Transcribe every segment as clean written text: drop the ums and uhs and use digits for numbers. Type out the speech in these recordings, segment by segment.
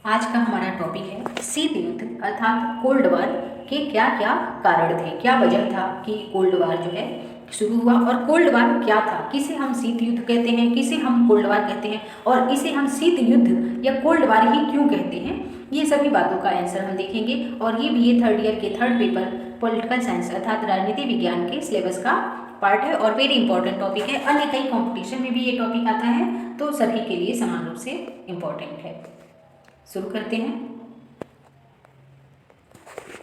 आज का हमारा टॉपिक है शीत युद्ध अर्थात कोल्ड वार के क्या क्या कारण थे, क्या वजह था कि कोल्ड वार जो है शुरू हुआ, और कोल्ड वार क्या था, किसे हम शीत युद्ध कहते हैं, किसे हम कोल्ड वार कहते हैं, और इसे हम शीत युद्ध या कोल्ड वार ही क्यों कहते हैं। ये सभी बातों का आंसर हम देखेंगे। और ये बीए थर्ड ईयर के थर्ड पेपर पॉलिटिकल साइंस अर्थात राजनीति विज्ञान के सिलेबस का पार्ट है और वेरी इंपॉर्टेंट टॉपिक है। अन्य कई कॉम्पिटिशन में भी ये टॉपिक आता है, तो सभी के लिए समान रूप से इम्पॉर्टेंट है। शुरू करते हैं।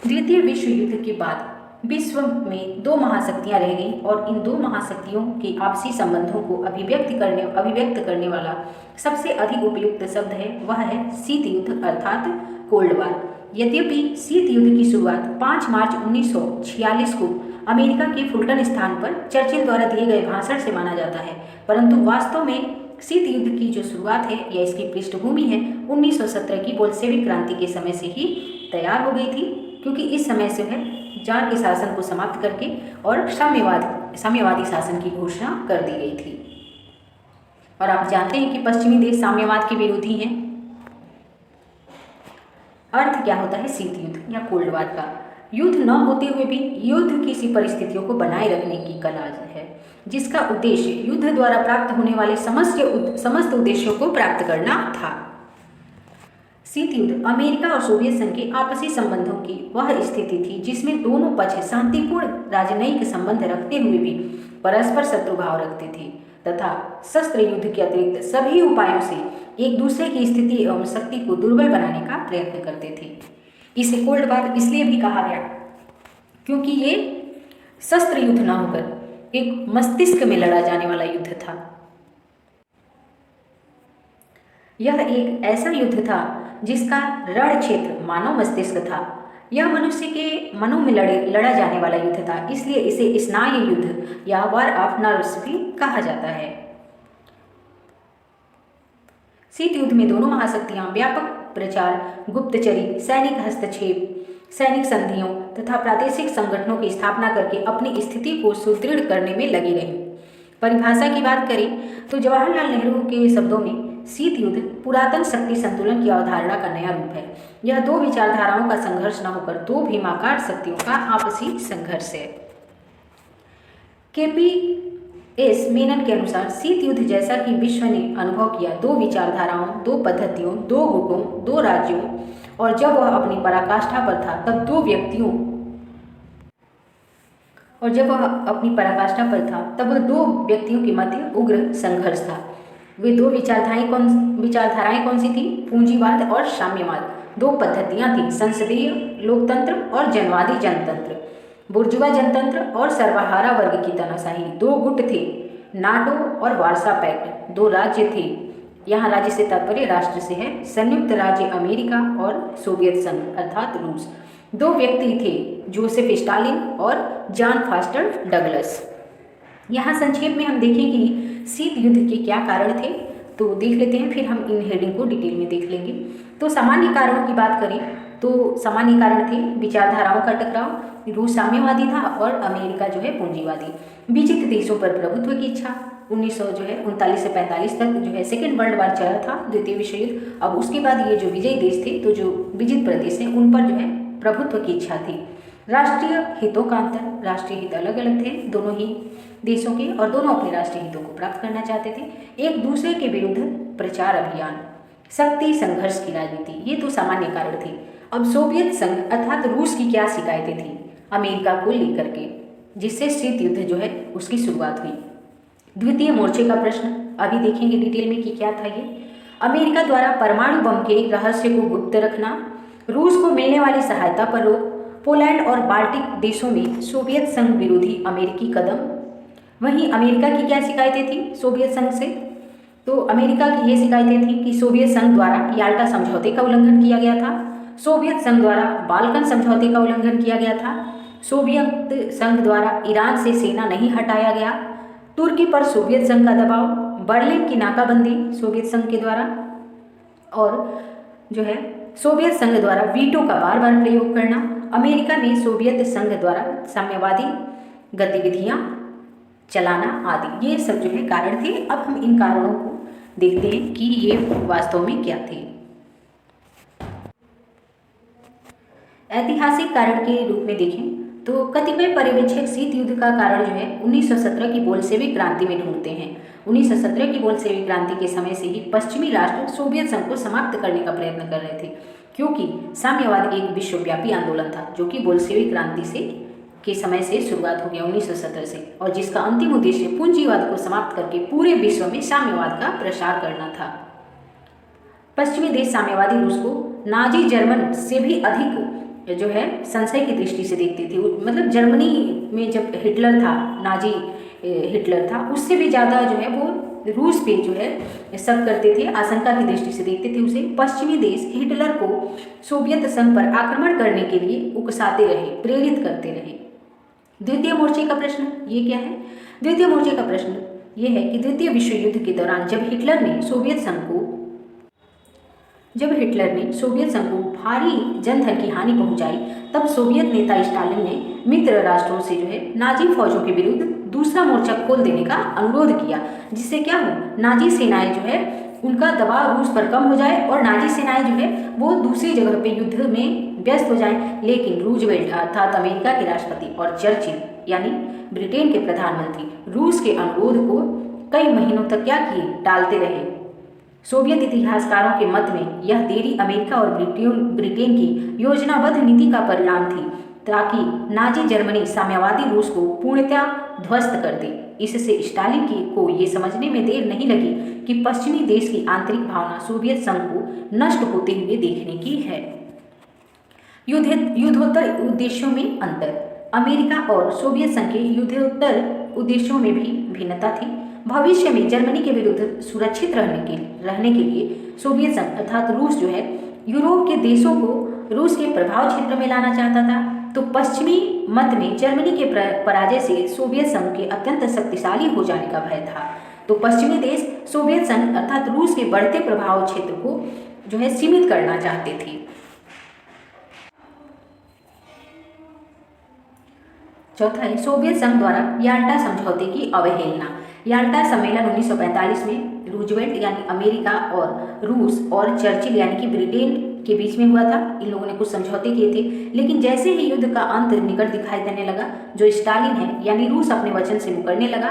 द्वितीय विश्व युद्ध के बाद विश्व में दो महाशक्तियां रह गईं और इन दो महाशक्तियों के आपसी संबंधों को अभिव्यक्त करने वाला सबसे अधिक उपयुक्त शब्द है वह है शीत युद्ध अर्थात कोल्ड वार। यद्यपि शीत युद्ध की शुरुआत 5 मार्च 1946 को अमेरिका के फुलटन स्थान पर चर्चिल द्वारा दिए गए भाषण से माना जाता है, परंतु वास्तव में शीत युद्ध की जो शुरुआत है या इसकी पृष्ठभूमि है 1917 की बोल्शेविक क्रांति के समय से ही तैयार हो गई थी, क्योंकि इस समय से है जार के शासन को समाप्त करके और साम्यवादी शासन की घोषणा कर दी गई थी। और आप जानते हैं कि पश्चिमी देश साम्यवाद के विरोधी हैं। अर्थ क्या होता है शीत युद्ध या कोल्ड वार का? युद्ध न होते हुए भी युद्ध की सी परिस्थितियों को बनाए रखने की कला है, जिसका उद्देश्य युद्ध द्वारा प्राप्त होने वाले समस्त उद्देश्यों को प्राप्त करना था। शीत युद्ध अमेरिका और सोवियत संघ के आपसी संबंधों की वह स्थिति थी जिसमें दोनों पक्ष शांतिपूर्ण राजनयिक संबंध रखते हुए भी परस्पर शत्रु भाव रखते थे तथा शस्त्र युद्ध के अतिरिक्त सभी उपायों से एक दूसरे की स्थिति एवं शक्ति को दुर्बल बनाने का प्रयत्न करते थे। इसे कोल्ड वार इसलिए भी कहा गया क्योंकि ये शस्त्र युद्ध न होकर एक मस्तिष्क में लड़ा जाने वाला युद्ध था। यह एक ऐसा युद्ध था जिसका रण क्षेत्र मानव मस्तिष्क था। यह मनुष्य के मनों में लड़ा जाने वाला युद्ध था, इसलिए इसे स्नायु युद्ध या वार ऑफ नर्व्स भी कहा जाता है। शीत युद्ध में दोनों महाशक्तियां व्यापक प्रचार, गुप्तचरी, सैनिक हस्तक्षेप, सैनिक संधियों तथा प्रादेशिक संगठनों की स्थापना करके अपनी स्थिति को सुदृढ़ करने में लगी रहीं। परिभाषा की बात करें तो जवाहरलाल नेहरू के शब्दों में शीत युद्ध पुरातन शक्ति संतुलन की अवधारणा का नया रूप है। यह दो विचारधाराओं का संघर्ष न होकर दो भीमाकार शक्तियों का आपसी संघर्ष है। KPS मेनन के अनुसार शीत युद्ध जैसा कि विश्व ने अनुभव किया दो विचारधाराओं, दो पद्धतियों, दो गुटों, दो राज्यों, और जब वह अपनी पराकाष्ठा पर था तब दो व्यक्तियों के मध्य उग्र संघर्ष था। वे दो विचारधाराएं कौन सी थी? पूंजीवाद और साम्यवाद। दो पद्धतियां थी, संसदीय लोकतंत्र और जनवादी जनतंत्र, बुर्जुआ जनतंत्र और सर्वहारा वर्ग की तानाशाही। दो गुट थे, नाटो और वार्सा पैक्ट। दो राज्य थे, यहाँ राज्य से तात्पर्य राष्ट्र से है, संयुक्त राज्य अमेरिका और सोवियत संघ अर्थात रूस। दो व्यक्ति थे, जोसेफ स्टालिन और जॉन फास्टर डगलस। यहाँ संक्षेप में हम देखें कि शीत युद्ध के क्या कारण थे, तो देख लेते हैं, फिर हम इन हेडिंग को डिटेल में देख लेंगे। तो सामान्य कारणों की बात करें तो सामान्य कारण थे विचारधाराओं का टकराव, रूस साम्यवादी था और अमेरिका जो है पूंजीवादी। विजित देशों पर प्रभुत्व की इच्छा, 1939 से 45 तक जो है सेकेंड वर्ल्ड वार चला था, द्वितीय विश्व युद्ध। अब उसके बाद ये जो विजयी देश थे, तो जो विजित प्रदेश हैं उन पर जो है प्रभुत्व की इच्छा थी। राष्ट्रीय हितों का अंतर, राष्ट्रीय हित अलग अलग थे दोनों ही देशों के, और दोनों अपने राष्ट्रीय हितों को प्राप्त करना चाहते थे। एक दूसरे के विरुद्ध प्रचार अभियान, शक्ति संघर्ष की राजनीति, ये तो सामान्य कारण थे। अब सोवियत संघ अर्थात रूस की क्या शिकायतें थी अमेरिका को लेकर के, जिससे शीत युद्ध जो है उसकी शुरुआत हुई। द्वितीय मोर्चे का प्रश्न अभी देखेंगे डिटेल में कि क्या था ये। अमेरिका द्वारा परमाणु बम के रहस्य को गुप्त रखना, रूस को मिलने वाली सहायता पर रोक, पोलैंड और बाल्टिक देशों में सोवियत संघ विरोधी अमेरिकी कदम। वहीं अमेरिका की क्या शिकायतें थी सोवियत संघ से? तो अमेरिका की ये शिकायतें थी कि सोवियत संघ द्वारा याल्टा समझौते का उल्लंघन किया गया था, सोवियत संघ द्वारा बाल्कन समझौते का उल्लंघन किया गया था, सोवियत संघ द्वारा ईरान से सेना नहीं हटाया गया, तुर्की पर सोवियत संघ का दबाव, बर्लिन की नाकाबंदी सोवियत संघ के द्वारा, और जो है सोवियत संघ द्वारा वीटो का बार बार प्रयोग करना, अमेरिका में सोवियत संघ द्वारा साम्यवादी गतिविधियां चलाना आदि, ये सब जो है कारण थे। अब हम इन कारणों को देखते हैं कि ये वास्तव में क्या थे। ऐतिहासिक कारण के रूप में देखें तो कतिपय पर्यवेक्षक शीत युद्ध का कारण जो है 1917 की बोल्शेविक क्रांति में ढूंढते हैं। 1917 की बोल्शेविक क्रांति के समय से ही पश्चिमी राष्ट्र सोवियत संघ को समाप्त करने का प्रयत्न कर रहे थे, क्योंकि साम्यवाद एक विश्वव्यापी आंदोलन था जो कि बोल्शेविक क्रांति से के समय से शुरुआत हो गया 1917 से, और जिसका अंतिम उद्देश्य पूंजीवाद को समाप्त करके पूरे विश्व में साम्यवाद का प्रसार करना था। पश्चिमी देश साम्यवादी रूस को नाजी जर्मन से भी अधिक जो है संशय की दृष्टि से देखते थे। मतलब जर्मनी में जब हिटलर था, नाजी हिटलर था, उससे भी ज़्यादा जो है वो रूस पे जो है शक करते थे, आशंका की दृष्टि से देखते थे उसे। पश्चिमी देश हिटलर को सोवियत संघ पर आक्रमण करने के लिए उकसाते रहे, प्रेरित करते रहे। द्वितीय मोर्चे का प्रश्न ये क्या है? द्वितीय मोर्चे का प्रश्न ये है कि द्वितीय विश्व युद्ध के दौरान जब हिटलर ने सोवियत संघ को भारी जनधन की हानि पहुंचाई, तब सोवियत नेता स्टालिन ने मित्र राष्ट्रों से जो है नाजी फौजों के विरुद्ध दूसरा मोर्चा खोल देने का अनुरोध किया, जिससे क्या हो, नाजी सेनाएं जो है उनका दबाव रूस पर कम हो जाए और नाजी सेनाएं जो है वो दूसरी जगह पे युद्ध में व्यस्त हो जाएं। लेकिन रूजवेल्ट अर्थात अमेरिका के राष्ट्रपति और चर्चिल यानी ब्रिटेन के प्रधानमंत्री रूस के अनुरोध को कई महीनों तक क्या किए, टालते रहे। सोवियत इतिहासकारों के मत में यह देरी अमेरिका और ब्रिटेन की योजनाबद्ध नीति का परिणाम थी, ताकि नाजी जर्मनी साम्यवादी रूस को पूर्णतया ध्वस्त कर दे। इससे स्टालिन को ये समझने में देर नहीं लगी कि पश्चिमी देश की आंतरिक भावना सोवियत संघ को नष्ट होते हुए देखने की है। युद्धोत्तर उद्देश्यों में अंतर। अमेरिका और सोवियत संघ के युद्धोत्तर उद्देश्यों में भी भिन्नता थी। भविष्य में जर्मनी के विरुद्ध सुरक्षित रहने के लिए सोवियत संघ अर्थात रूस जो है यूरोप के देशों को रूस के प्रभाव क्षेत्र में लाना चाहता था। तो पश्चिमी मत में जर्मनी के पराजय से सोवियत संघ के अत्यंत शक्तिशाली हो जाने का भय था। तो पश्चिमी देश सोवियत संघ अर्थात रूस के बढ़ते प्रभाव क्षेत्र को जो है सीमित करना चाहते थे। चौथा है सोवियत संघ द्वारा याल्टा समझौते की अवहेलना। याल्टा सम्मेलन 1945 में रूजवेल्ट यानी अमेरिका और रूस और चर्चिल यानी कि ब्रिटेन के बीच में हुआ था। इन लोगों ने कुछ समझौते किए थे, लेकिन जैसे ही युद्ध का अंत निकट दिखाई देने लगा, जो स्टालिन है यानी रूस अपने वचन से मुकरने लगा,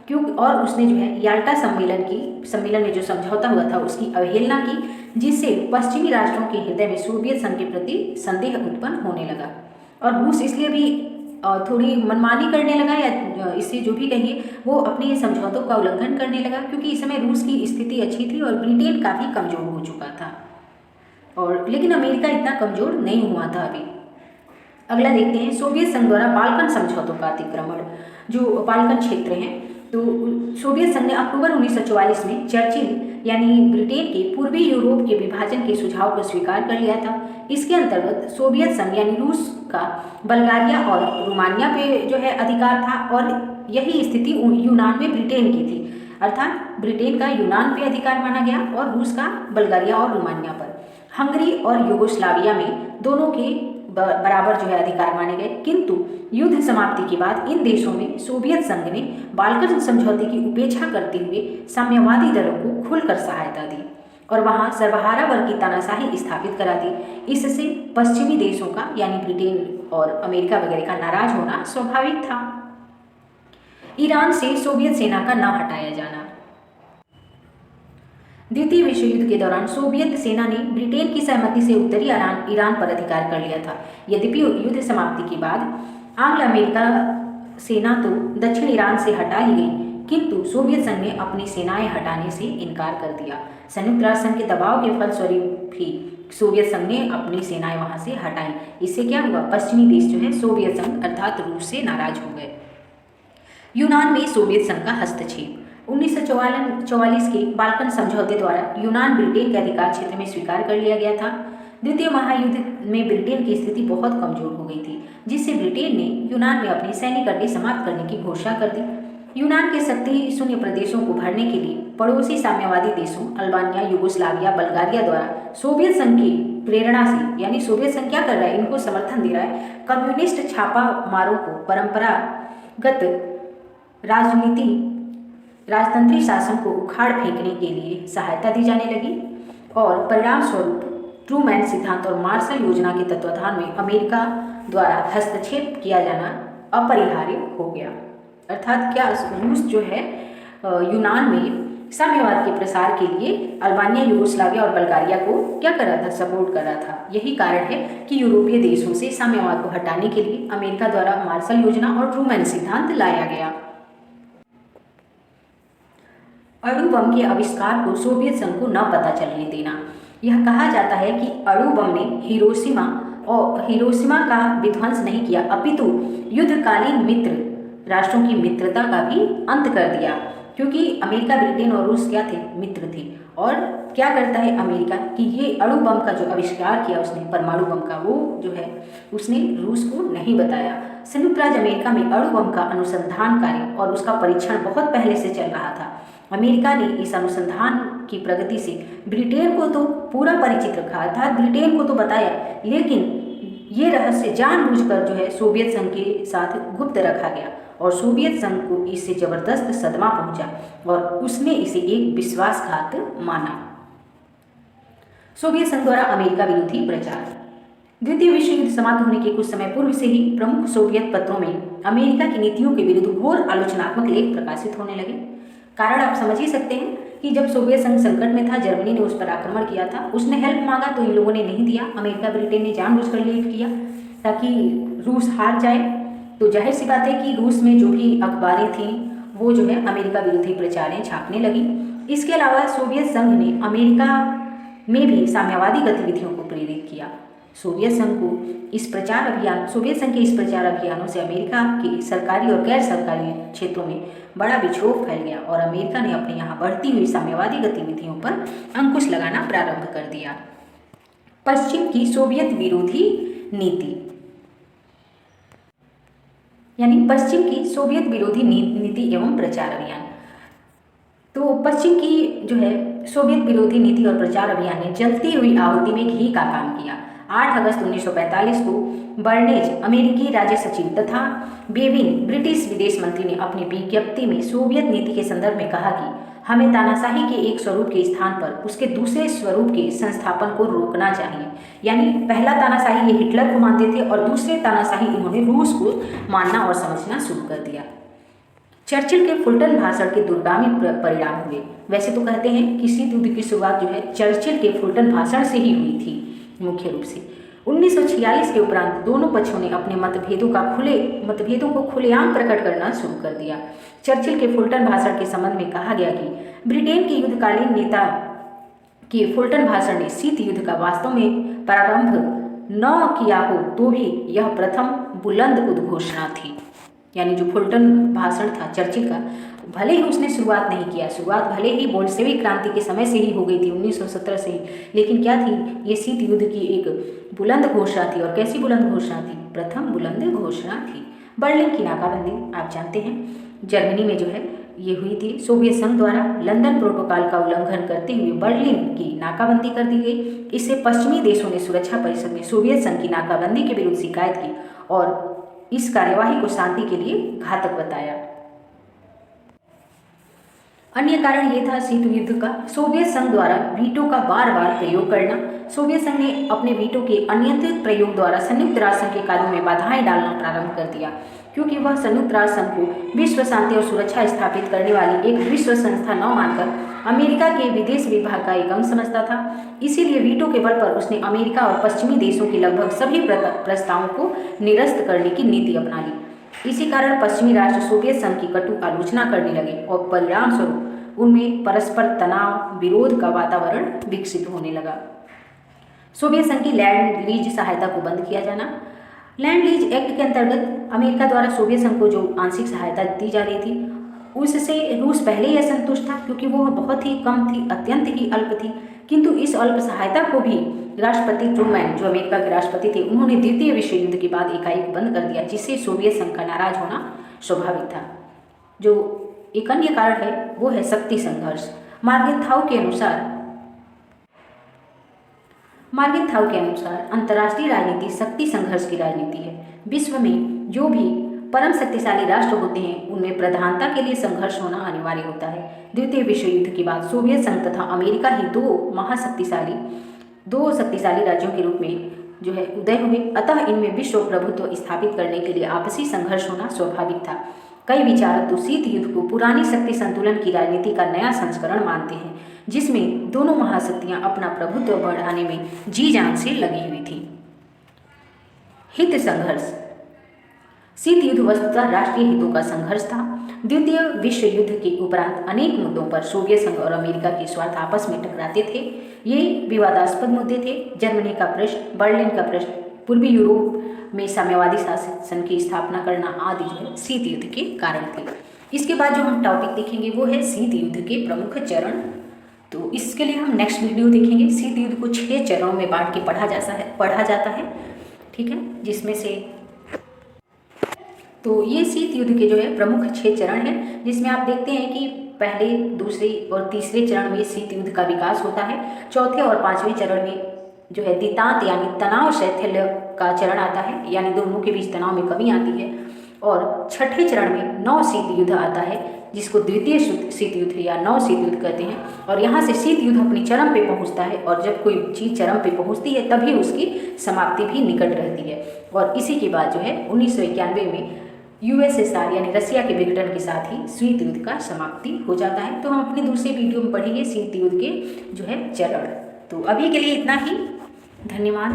क्योंकि और उसने जो है याल्टा सम्मेलन में जो समझौता हुआ था उसकी अवहेलना की, जिससे पश्चिमी राष्ट्रों के हृदय में सोवियत संघ के प्रति संदेह उत्पन्न होने लगा। और रूस इसलिए भी थोड़ी मनमानी करने लगा, या इससे जो भी कहिए वो अपने समझौतों का उल्लंघन करने लगा, क्योंकि इस समय रूस की स्थिति अच्छी थी और ब्रिटेन काफ़ी कमज़ोर हो चुका था, और लेकिन अमेरिका इतना कमज़ोर नहीं हुआ था अभी। अगला देखते हैं सोवियत संघ द्वारा बाल्कन समझौतों का अतिक्रमण। जो बाल्कन क्षेत्र हैं, तो सोवियत संघ ने अक्टूबर 1944 में चर्चिल यानी ब्रिटेन के पूर्वी यूरोप के विभाजन के सुझाव को स्वीकार कर लिया था। इसके अंतर्गत सोवियत संघ यानी रूस का बल्गारिया और रोमानिया पे जो है अधिकार था, और यही स्थिति यूनान में ब्रिटेन की थी, अर्थात ब्रिटेन का यूनान पे अधिकार माना गया और रूस का बल्गारिया और रोमानिया पर। हंगरी और युगोस्लाविया में दोनों के बराबर जो है अधिकार माने गए, किंतु युद्ध समाप्ति के बाद इन देशों में सोवियत संघ ने बाल्कन समझौते की उपेक्षा करते हुए साम्यवादी दलों को खुलकर सहायता दी और वहां सर्वहारा वर्ग की तानाशाही स्थापित करा दी। इससे पश्चिमी देशों का यानी ब्रिटेन और अमेरिका वगैरह का नाराज होना स्वाभाविक था। ईरान से सोवियत सेना का न हटाया जाना। द्वितीय विश्व युद्ध के दौरान सोवियत सेना ने ब्रिटेन की सहमति से उत्तरी ईरान पर अधिकार कर लिया था। यद्यपि युद्ध समाप्ति के बाद आंग्ल अमेरिका सेना तो दक्षिण ईरान से हटा ली गई, किंतु सोवियत संघ ने अपनी सेनाएं हटाने से इनकार कर दिया। संयुक्त राष्ट्र संघ के दबाव के फलस्वरूप भी सोवियत संघ ने अपनी सेनाएं वहां से हटाई। इससे क्या हुआ, पश्चिमी देश जो है सोवियत संघ अर्थात रूस से नाराज हो गए। यूनान में सोवियत संघ का हस्तक्षेप। 1944 के बाल्कन समझौते द्वारा यूनान ब्रिटेन के अधिकार क्षेत्र में स्वीकार कर लिया गया था। द्वितीय महायुद्ध में ब्रिटेन की स्थिति बहुत कमजोर हो गई थी, जिससे ब्रिटेन ने यूनान में अपनी सैनिक अड्डे समाप्त करने की घोषणा कर दी। यूनान के शक्ति शून्य प्रदेशों को भरने के लिए पड़ोसी साम्यवादी देशों अल्बानिया, युगोस्लाविया, बल्गारिया द्वारा सोवियत संघ की प्रेरणा से, यानी सोवियत संघ क्या कर रहा है, इनको समर्थन दे रहा है, कम्युनिस्ट छापा मारों को परंपरागत राजतंत्री शासन को उखाड़ फेंकने के लिए सहायता दी जाने लगी, और परिणाम स्वरूप ट्रूमैन सिद्धांत और मार्शल योजना के तत्वाधान में अमेरिका द्वारा हस्तक्षेप किया जाना अपरिहार्य हो गया। अर्थात क्या रूस जो है यूनान में साम्यवाद के प्रसार के लिए अल्बानिया, यूगोस्लाविया और बल्गारिया को क्या कर रहा था, सपोर्ट कर रहा था। यही कारण है कि यूरोपीय देशों से साम्यवाद को हटाने के लिए अमेरिका द्वारा मार्शल योजना और ट्रूमैन सिद्धांत लाया गया। अणु बम के आविष्कार को सोवियत संघ को न पता चलने देना। यह कहा जाता है कि अणु बम ने हिरोशिमा का विध्वंस नहीं किया, अपितु युद्धकालीन मित्र राष्ट्रों की मित्रता का भी अंत कर दिया, क्योंकि अमेरिका, ब्रिटेन और रूस क्या थे, मित्र थे। और क्या करता है अमेरिका कि ये अणु बम का जो आविष्कार किया उसने, परमाणु बम का, वो जो है उसने रूस को नहीं बताया। संयुक्त राज्य अमेरिका में अणु बम का अनुसंधान कार्य और उसका परीक्षण बहुत पहले से चल रहा था। अमेरिका ने इस अनुसंधान की प्रगति से ब्रिटेन को तो पूरा परिचित रखा, अर्थात ब्रिटेन को तो बताया, लेकिन ये रहस्य जानबूझकर जो है सोवियत संघ के साथ गुप्त रखा गया और सोवियत संघ को इससे जबरदस्त सदमा पहुंचा और उसने इसे एक विश्वासघात माना। सोवियत संघ द्वारा अमेरिका विरोधी प्रचार। द्वितीय विश्व युद्ध समाप्त होने के कुछ समय पूर्व से ही प्रमुख सोवियत पत्रों में अमेरिका की नीतियों के विरुद्ध घोर आलोचनात्मक लेख प्रकाशित होने लगे। कारण आप समझ ही सकते हैं कि जब सोवियत संघ संकट में था, जर्मनी ने उस पर आक्रमण किया था, उसने हेल्प मांगा तो इन लोगों ने नहीं दिया। अमेरिका, ब्रिटेन ने जानबूझकर लेट किया ताकि रूस हार जाए। तो जाहिर सी बात है कि रूस में जो भी अखबारें थीं वो जो है अमेरिका विरोधी प्रचारें छापने लगी। इसके अलावा सोवियत संघ ने अमेरिका में भी साम्यवादी गतिविधियों को प्रेरित किया। सोवियत संघ के इस प्रचार अभियानों से अमेरिका के सरकारी और गैर सरकारी क्षेत्रों में बड़ा विक्षोभ फैल गया और अमेरिका ने अपने यहाँ बढ़ती हुई साम्यवादी गतिविधियों पर अंकुश लगाना प्रारंभ कर दिया। पश्चिम की सोवियत विरोधी नीति, यानी पश्चिम की सोवियत विरोधी नीति एवं प्रचार अभियान। तो पश्चिम की जो है सोवियत विरोधी नीति और प्रचार अभियान ने जलती हुई आहुति में घी का काम किया। 8 अगस्त 1945 को बर्नेज, अमेरिकी राज्य सचिव, तथा बेविन, ब्रिटिश विदेश मंत्री ने अपनी विज्ञप्ति में सोवियत नीति के संदर्भ में कहा कि हमें तानाशाही के एक स्वरूप के स्थान पर उसके दूसरे स्वरूप के संस्थापन को रोकना चाहिए। यानी पहला तानाशाही ये हिटलर को मानते थे और दूसरे तानाशाही इन्होंने रूस को मानना और समझना शुरू कर दिया। चर्चिल के फुलटन भाषण के दूरगामी परिणाम हुए। वैसे तो कहते हैं कि शीत युद्ध की शुरुआत जो है चर्चिल के फुलटन भाषण से ही हुई थी मुख्य रूप से। 1946 के उपरांत दोनों पक्षों ने अपने मतभेदों को खुलेआम प्रकट करना शुरू कर दिया। चर्चिल के फुलटन भाषण के संबंध में कहा गया कि ब्रिटेन के युद्धकालीन नेता के फुलटन भाषण ने शीत युद्ध का वास्तव में प्रारंभ न किया हो तो भी यह प्रथम बुलंद उद्घोषणा थी। यानी जो फुलटन भाषण था चर्चिल का, भले ही उसने शुरुआत नहीं किया, शुरुआत भले ही बोल्शेविक क्रांति के समय से ही हो गई थी 1917 से ही, लेकिन क्या थी, ये शीत युद्ध की एक बुलंद घोषणा थी। और कैसी बुलंद घोषणा थी? प्रथम बुलंद घोषणा थी। बर्लिन की नाकाबंदी आप जानते हैं, जर्मनी में जो है ये हुई थी। सोवियत संघ द्वारा लंदन प्रोटोकॉल का उल्लंघन करते हुए बर्लिन की नाकाबंदी कर दी गई। इससे पश्चिमी देशों ने सुरक्षा परिषद में सोवियत संघ की नाकाबंदी के विरुद्ध शिकायत की और इस कार्यवाही को शांति के लिए घातक बताया। अन्य कारण ये था शीत युद्ध का सोवियत संघ द्वारा वीटो का बार बार प्रयोग करना। सोवियत संघ ने अपने वीटो के अनियंत्रित प्रयोग द्वारा संयुक्त राष्ट्र संघ के कार्यों में बाधाएं डालना प्रारंभ कर दिया, क्योंकि वह संयुक्त राष्ट्र संघ को विश्व शांति और सुरक्षा स्थापित करने वाली एक विश्व संस्था न मानकर अमेरिका के विदेश विभाग का एक अंग समझता था। इसीलिए वीटो के बल पर उसने अमेरिका और पश्चिमी देशों के लगभग सभी प्रस्तावों को निरस्त करने की नीति अपना ली। इसी कारण पश्चिमी राष्ट्र सोवियत संघ की कटु आलोचना करने लगे और परिणाम स्वरूप उनमें परस्पर तनाव, विरोध का वातावरण विकसित होने लगा। सोवियत संघ की लैंड लीज सहायता को बंद किया जाना। लैंड लीज एक्ट के अंतर्गत अमेरिका द्वारा सोवियत संघ को जो आंशिक सहायता दी जा रही थी उससे रूस पहले ही असंतुष्ट था, क्योंकि वह बहुत ही कम थी, अत्यंत ही अल्प थी। किंतु इस अल्प सहायता को भी राष्ट्रपति ट्रूमैन, जो अमेरिका के राष्ट्रपति थे, उन्होंने द्वितीय विश्व युद्ध के बाद एकाएक बंद कर दिया, जिससे सोवियत संघ का नाराज होना स्वाभाविक था। जो एक अन्य कारण है वो है शक्ति संघर्ष। मार्गेंथाउ के अनुसार अंतर्राष्ट्रीय राजनीति शक्ति संघर्ष की राजनीति है। विश्व में जो भी परम शक्तिशाली राष्ट्र होते हैं उनमें प्रधानता के लिए संघर्ष होना अनिवार्य होता है। द्वितीय विश्व युद्ध के बाद सोवियत संघ तथा अमेरिका ही दो महाशक्तिशाली दो शक्तिशाली राज्यों के रूप में जो है उदय हुए, अतः इनमें विश्व प्रभुत्व स्थापित करने के लिए आपसी संघर्ष होना स्वाभाविक था। कई विचारक तो शीत युद्ध को पुरानी शक्ति संतुलन की राजनीति का नया संस्करण मानते हैं, जिसमें दोनों महाशक्तियां अपना प्रभुत्व बढ़ाने में जी जान से लगी हुई थी। हित संघर्ष। शीत युद्ध वस्तुतः राष्ट्रीय हितों का संघर्ष था। द्वितीय विश्व युद्ध के उपरांत अनेक मुद्दों पर सोवियत संघ और अमेरिका के स्वार्थ आपस में टकराते थे। ये विवादास्पद मुद्दे थे। जर्मनी का प्रश्न, बर्लिन का प्रश्न, पूर्वी यूरोप में साम्यवादी शासन की स्थापना करना आदि जो है शीत युद्ध के कारण थे। इसके बाद जो हम टॉपिक देखेंगे वो है शीत युद्ध के प्रमुख चरण। तो इसके लिए हम नेक्स्ट वीडियो देखेंगे। शीत युद्ध को 6 चरणों में बांट के पढ़ा जाता है, ठीक है, जिसमें से तो ये शीत युद्ध के जो है प्रमुख 6 चरण हैं, जिसमें आप देखते हैं कि पहले, दूसरे और तीसरे चरण में शीत युद्ध का विकास होता है। चौथे और 5वें चरण में जो है दितांत यानी तनाव शैथिल्य का चरण आता है, यानी दोनों के बीच तनाव में कमी आती है। और छठे चरण में नौ शीत युद्ध आता है, जिसको द्वितीय शीत युद्ध या नौ शीत युद्ध कहते हैं। और यहाँ से शीत युद्ध अपनी चरम पे पहुँचता है, और जब कोई चीज़ चरम पे पहुँचती है तभी उसकी समाप्ति भी निकट रहती है। और इसी के बाद जो है 1991 में USSR यानी रसिया के विघटन के साथ ही शीत युद्ध का समाप्ति हो जाता है। तो हम अपने दूसरे वीडियो में पढ़ेंगे शीत युद्ध के जो है चरण। तो अभी के लिए इतना ही। धन्यवाद।